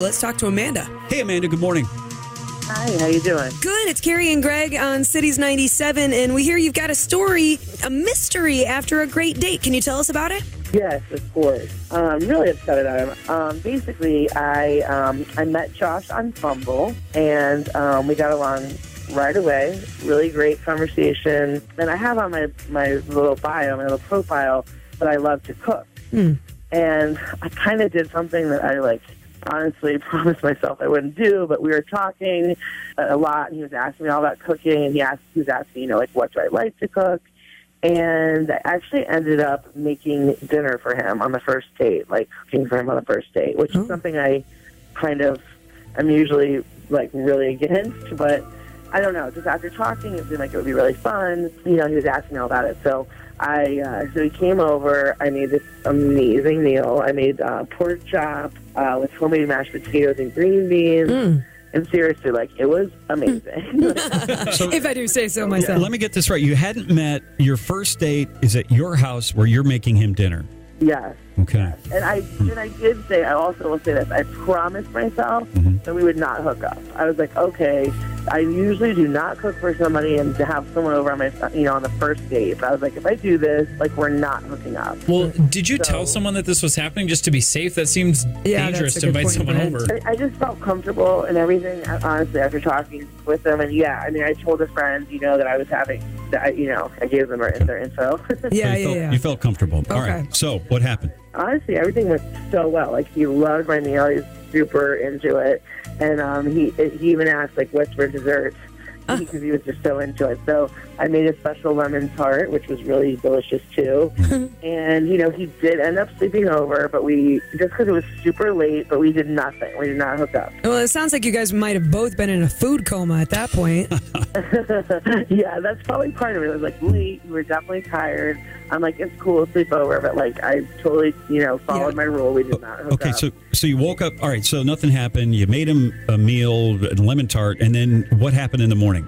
Let's talk to Amanda. Hey, Amanda, good morning. Hi, how you doing? Good. It's Carrie and Greg on Cities 97, and we hear you've got a story, a mystery after a great date. Can you tell us about it? Yes, of course. I'm really upset at him. Basically, I met Josh on Bumble, and we got along right away. Really great conversation. And I have on my little bio, my little profile, that I love to cook. And I kind of did something that I honestly promised myself I wouldn't do, but we were talking a lot, and he was asking me all about cooking, and he was asking, what do I like to cook? And I actually ended up making dinner for him on the first date, cooking for him on the first date, which is something I I'm usually really against, but I don't know, just after talking, it seemed like it would be really fun. He was asking me all about it, so so he came over. I made this amazing meal. I made pork chop with homemade mashed potatoes and green beans. And seriously, it was amazing. If I do say so myself. Let me get this right. You hadn't met, your first date is at your house where you're making him dinner. Yes. Okay. Yes. And I did say, I also will say this, I promised myself that we would not hook up. I was like, okay, I usually do not cook for somebody and to have someone over on on the first date. But I was like, if I do this, we're not hooking up. Well, did you tell someone that this was happening just to be safe? That seems dangerous to invite someone over. I just felt comfortable and everything, honestly, after talking with them. And I told a friend, that I was having, I gave them their info. You felt comfortable. Okay. All right. So what happened? Honestly, everything went so well. He loved my meal. He was super into it. And he even asked, what's for dessert? Because he was just so into it. So I made a special lemon tart, which was really delicious, too. And, he did end up sleeping over, but just because it was super late, but we did nothing. We did not hook up. Well, it sounds like you guys might have both been in a food coma at that point. Yeah, that's probably part of it. It was, late. We were definitely tired. I'm like, it's cool, sleep over. But, I totally, followed my rule. We did not hook up. Okay, so you woke up. All right, so nothing happened. You made him a meal, a lemon tart, and then what happened in the morning?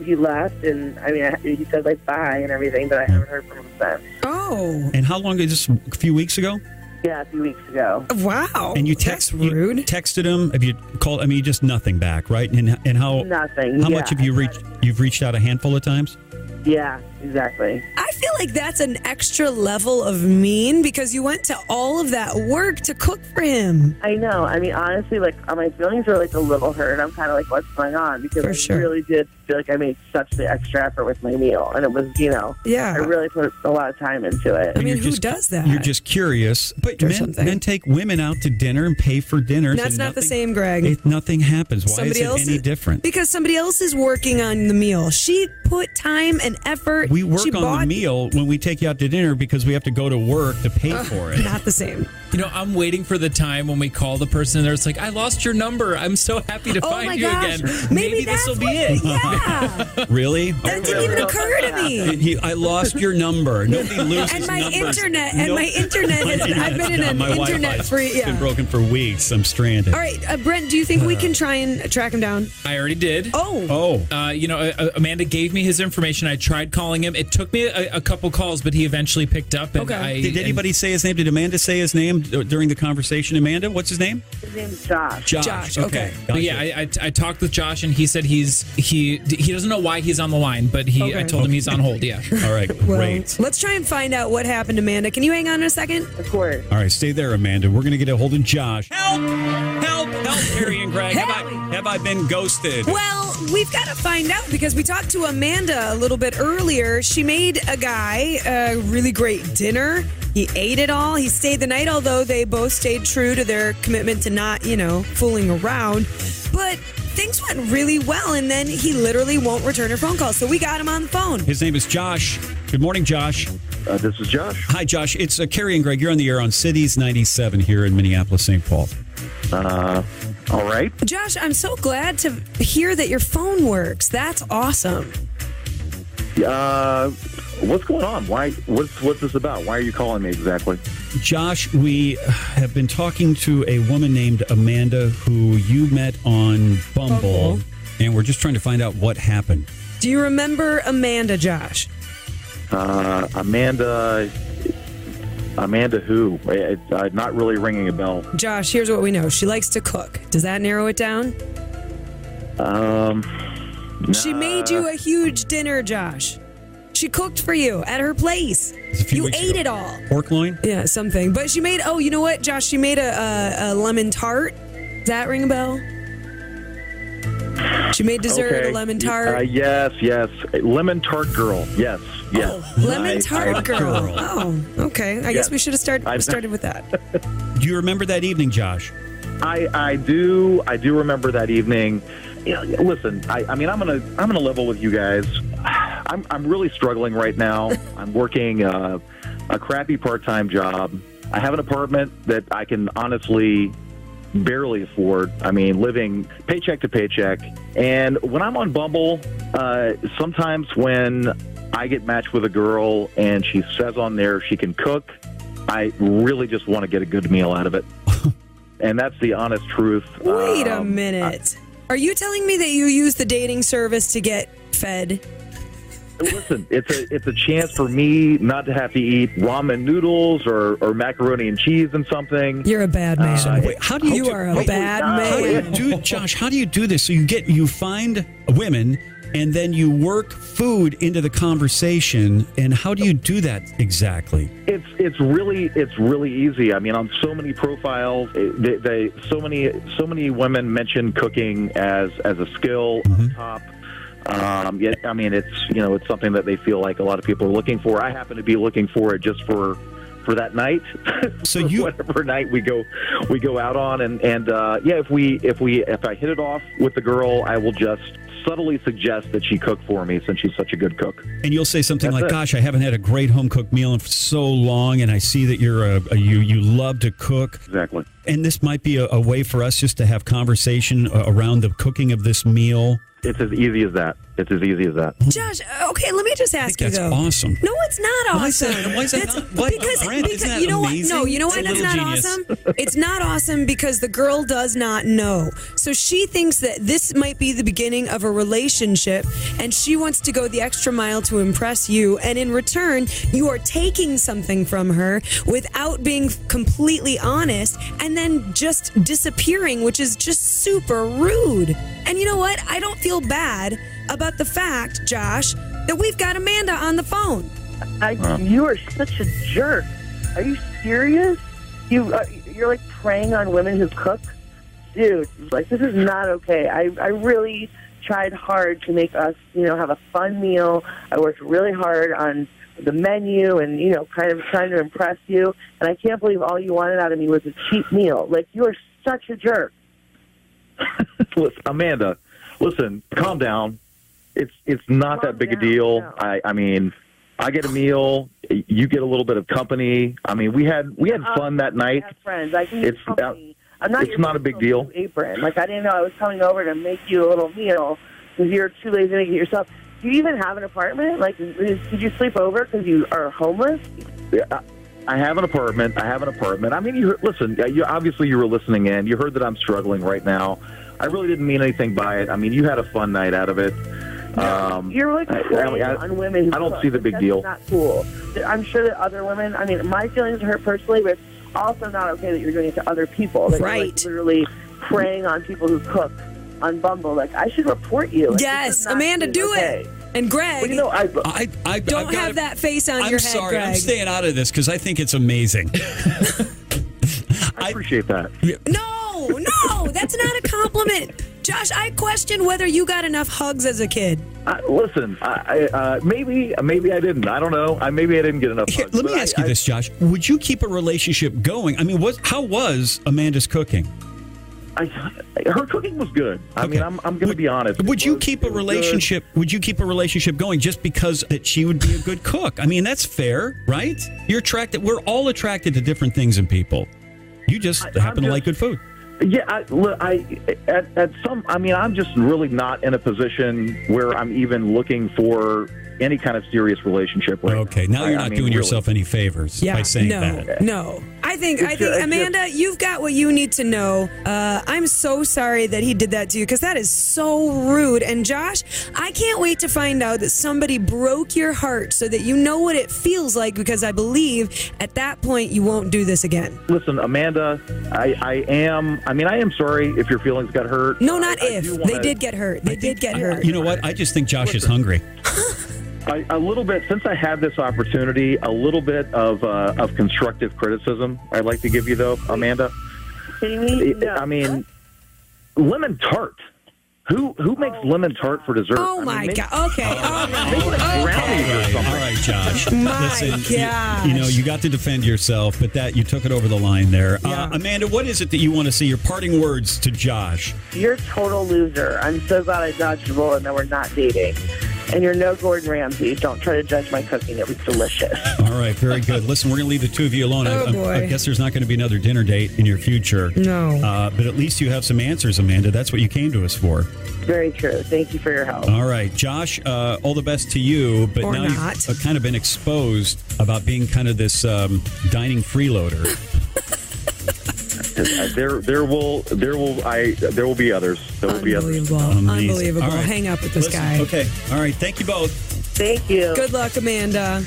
He left, and he said bye and everything, but I haven't heard from him since. Oh. And how long? Just a few weeks ago? Yeah, a few weeks ago. Wow. And you That's rude. You texted him? Have you called? Just nothing back, right? And how? Nothing. How much have you reached? You've reached out a handful of times? Yeah, exactly. I feel like that's an extra level of mean because you went to all of that work to cook for him. I know. Honestly, my feelings are a little hurt. I'm kind of what's going on? Because I really did feel like I made such the extra effort with my meal. And it was, I really put a lot of time into it. Who does that? You're just curious. But men take women out to dinner and pay for dinners. That's not the same, Greg. Nothing happens. Why is it any different? Because somebody else is working on the meal. She put time and effort. We work on the meal when we take you out to dinner because we have to go to work to pay for it. Not the same. I'm waiting for the time when we call the person and it's I lost your number. I'm so happy to find you again. Maybe this will be it. Yeah. Really? That didn't even occur to me. I lost your number. Nobody loses and my numbers. Internet. I've been in an internet free. It's been broken for weeks. I'm stranded. All right, Brent, do you think we can try and track him down? I already did. Oh. Amanda gave me his information. I tried calling him. It took me a couple calls, but he eventually picked up. And Did anybody say his name? Did Amanda say his name during the conversation? Amanda, what's his name? His name's Josh. Josh. Okay. But I talked with Josh, and he said he doesn't know why he's on the line, but I told him he's on hold. Yeah. All right. Great. Let's try and find out what happened, Amanda. Can you hang on a second? Of course. All right. Stay there, Amanda. We're going to get a hold of Josh. Help! Harry and Greg. Have I been ghosted? Well, we've got to find out because we talked to Amanda a little bit earlier. She made a guy a really great dinner. He ate it all. He stayed the night, although they both stayed true to their commitment to not, fooling around. But things went really well, and then he literally won't return her phone calls. So we got him on the phone. His name is Josh. Good morning, Josh. This is Josh. Hi, Josh. It's Carrie and Greg. You're on the air on Cities 97 here in Minneapolis, St. Paul. All right. Josh, I'm so glad to hear that your phone works. That's awesome. What's going on? What's this about? Why are you calling me exactly? Josh, we have been talking to a woman named Amanda who you met on Bumble, and we're just trying to find out what happened. Do you remember Amanda, Josh? Amanda, Amanda who? It's not really ringing a bell. Josh, here's what we know. She likes to cook. Does that narrow it down? She made you a huge dinner, Josh. She cooked for you at her place. You ate it all. Pork loin? Yeah, something. But she made, you know what, Josh? She made a lemon tart. Does that ring a bell? She made dessert, a lemon tart. Yes. Lemon tart girl. Yes. Lemon tart girl. Oh, okay. I guess we should have started with that. Do you remember that evening, Josh? I do remember that evening. Listen, I mean, I'm gonna level with you guys. I'm really struggling right now. I'm working a crappy part-time job. I have an apartment that I can honestly barely afford. I mean, living paycheck to paycheck. And when I'm on Bumble, sometimes when I get matched with a girl and she says on there she can cook, I really just want to get a good meal out of it. And that's the honest truth. Wait a minute. Are you telling me that you use the dating service to get fed? Listen, it's a chance for me not to have to eat ramen noodles or macaroni and cheese and something. You're a bad man. Wait, how do you are a bad man. Josh, how do you do this? So you find women and then you work food into the conversation, and how do you do that exactly? It's really easy. I mean, on so many profiles, so many women mention cooking as a skill on top. I mean, it's something that they feel like a lot of people are looking for. I happen to be looking for it just for that night. So whatever night we go out on, and if I hit it off with the girl, I will just subtly suggest that she cook for me since she's such a good cook. And you'll say something like, "Gosh, I haven't had a great home cooked meal in so long, and I see that you love to cook." Exactly. And this might be a way for us just to have conversation around the cooking of this meal. It's as easy as that. Josh, okay, let me just ask you, though. That's awesome. No, it's not awesome. Why is that not? Because you know amazing? what? No, you know why that's not awesome? It's not awesome because the girl does not know. So she thinks that this might be the beginning of a relationship, and she wants to go the extra mile to impress you. And in return, you are taking something from her without being completely honest, and then just disappearing, which is just super rude. And you know what? I don't feel bad about the fact, Josh, that we've got Amanda on the phone. You are such a jerk. Are you serious? You're like preying on women who cook? Dude, like, this is not okay. I really tried hard to make us, have a fun meal. I worked really hard on the menu and, kind of trying to impress you. And I can't believe all you wanted out of me was a cheap meal. Like, you are such a jerk. Listen, Amanda, calm down. It's not that big a deal. No. I mean, I get a meal, you get a little bit of company. I mean, we had fun that night. I have friends. I can get company. It's not a big deal. Apron. Like, I didn't know I was coming over to make you a little meal because you're too lazy to make it yourself. Do you even have an apartment? Like, did you sleep over because you are homeless? Yeah, I have an apartment. I mean, obviously you were listening in. You heard that I'm struggling right now. I really didn't mean anything by it. I mean, you had a fun night out of it. You're like on women. I don't see the big deal. That's not cool. I'm sure that other women. I mean, my feelings are hurt personally, but it's also not okay that you're doing it to other people. That right. You're, like, literally preying on people who cook on Bumble. Like, I should report you. Like, yes, Amanda, do it. And Greg, I don't have that face on your head. I'm sorry, Greg. I'm staying out of this because I think it's amazing. I appreciate that. No, that's not a compliment. Josh, I question whether you got enough hugs as a kid. Listen, maybe I didn't. I don't know. Maybe I didn't get enough hugs. Let me ask you this, Josh. Would you keep a relationship going? I mean, how was Amanda's cooking? Her cooking was good. I mean, I'm going to be honest. Would you keep a relationship? Would you keep a relationship going just because that she would be a good cook? I mean, that's fair, right? You're attracted. We're all attracted to different things in people. You just happen to like good food. Yeah, I'm just really not in a position where I'm even looking for any kind of serious relationship. Okay, now you're not doing yourself any favors by saying that. No. I I think Amanda, you've got what you need to know. I'm so sorry that he did that to you because that is so rude. And Josh, I can't wait to find out that somebody broke your heart so that you know what it feels like, because I believe at that point you won't do this again. Listen, Amanda, I am sorry if your feelings got hurt. No, not if. They did get hurt. They did get hurt. You know what? I just think Josh is hungry. A little bit, since I had this opportunity, a little bit of constructive criticism I'd like to give you, though, Amanda. I mean, lemon tart. Who makes lemon tart for dessert? Oh, my God. Okay. All right. All right, Josh. My gosh. You know, you got to defend yourself, but you took it over the line there. Yeah. Amanda, what is it that you want to say? Your parting words to Josh. You're a total loser. I'm so glad I dodged a bullet and that we're not dating. And you're no Gordon Ramsay. Don't try to judge my cooking. It was delicious. All right, very good. Listen, we're going to leave the two of you alone. I guess there's not going to be another dinner date in your future. No. But at least you have some answers, Amanda. That's what you came to us for. Very true. Thank you for your help. All right, Josh, all the best to you. But or now not. you've kind of been exposed about being kind of this dining freeloader. There will be others. There will be others. Unbelievable. All right. Hang up with this Listen, guy. Okay. All right. Thank you both. Thank you. Good luck, Amanda.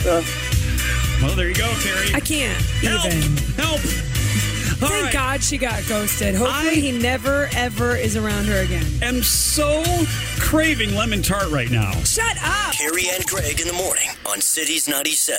Well, there you go, Carrie. I can't Help! even. Help! All Thank right. God she got ghosted. Hopefully he never, ever is around her again. I'm so craving lemon tart right now. Shut up! Carrie and Greg in the morning on Cities 97.